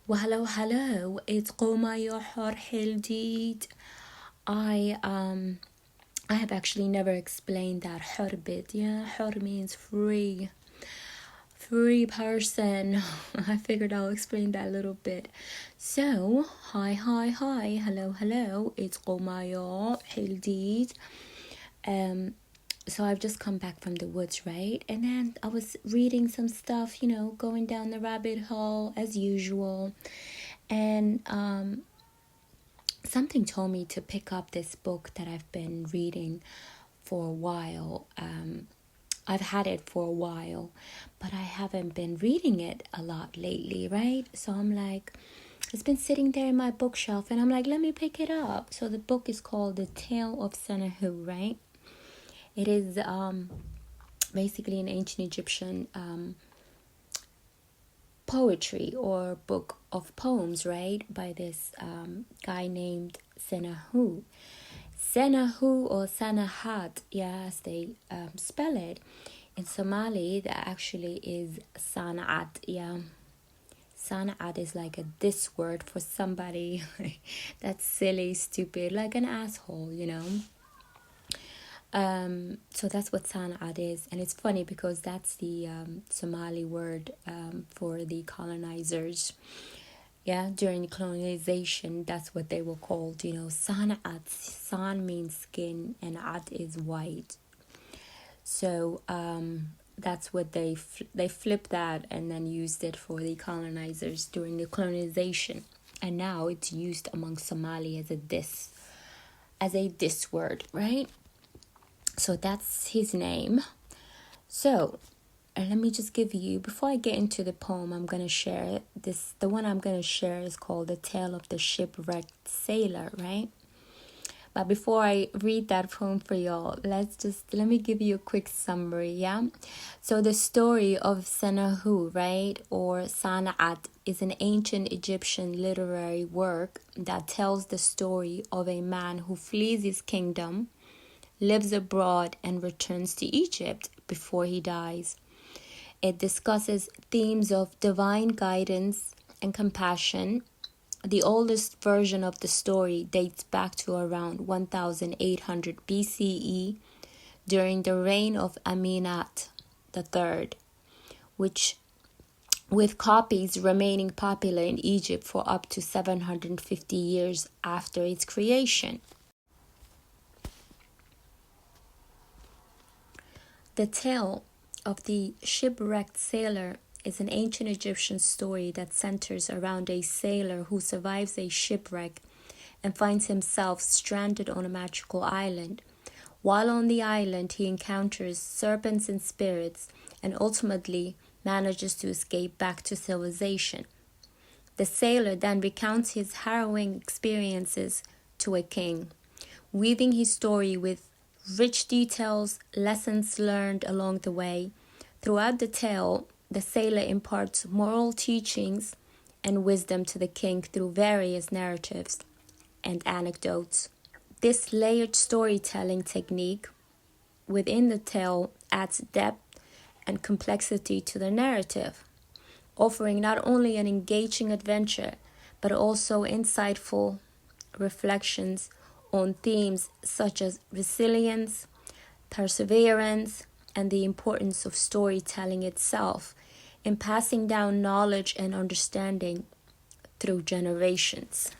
Well, hello. It's قومة يا حر حلديد. I have actually never explained that حر bit. Yeah, حر means free. Free person. I figured I'll explain that a little bit. So, hi. Hello. It's قومة يا حلديد. So I've just come back from the woods, right? And then I was reading some stuff, going down the rabbit hole as usual. And something told me to pick up this book that I've been reading for a while. I've had it for a while, but I haven't been reading it a lot lately, right? So I'm like, it's been sitting there in my bookshelf, and I'm like, let me pick it up. So the book is called The Tale of Sinuhe, right? It is basically an ancient Egyptian poetry or book of poems, right, by this guy named Sinuhe. Sinuhe or Sanahat, as they spell it. In Somali, that actually is Sanat, Sanat is like a diss word for somebody that's silly, stupid, like an asshole, So that's what Sanat is, and it's funny because that's the Somali word for the colonizers. During colonization, that's what they were called. Sanat. San means skin, and Ad is white. So that's what they flipped that and then used it for the colonizers during the colonization, and now it's used among Somali as a diss word, right? So that's his name. So let me just give you, before I get into the poem I'm going to share, the one I'm going to share is called The Tale of the Shipwrecked Sailor, right? But before I read that poem for y'all, let me give you a quick summary, yeah? So the story of Sinuhe, right, or Sana'at, is an ancient Egyptian literary work that tells the story of a man who flees his kingdom, lives abroad, and returns to Egypt before he dies. It discusses themes of divine guidance and compassion. The oldest version of the story dates back to around 1800 BCE during the reign of Amenhotep III, with copies remaining popular in Egypt for up to 750 years after its creation. The tale of the shipwrecked sailor is an ancient Egyptian story that centers around a sailor who survives a shipwreck and finds himself stranded on a magical island. While on the island, he encounters serpents and spirits and ultimately manages to escape back to civilization. The sailor then recounts his harrowing experiences to a king, weaving his story with rich details, lessons learned along the way. Throughout the tale, the sailor imparts moral teachings and wisdom to the king through various narratives and anecdotes. This layered storytelling technique within the tale adds depth and complexity to the narrative, offering not only an engaging adventure, but also insightful reflections on themes such as resilience, perseverance, and the importance of storytelling itself in passing down knowledge and understanding through generations.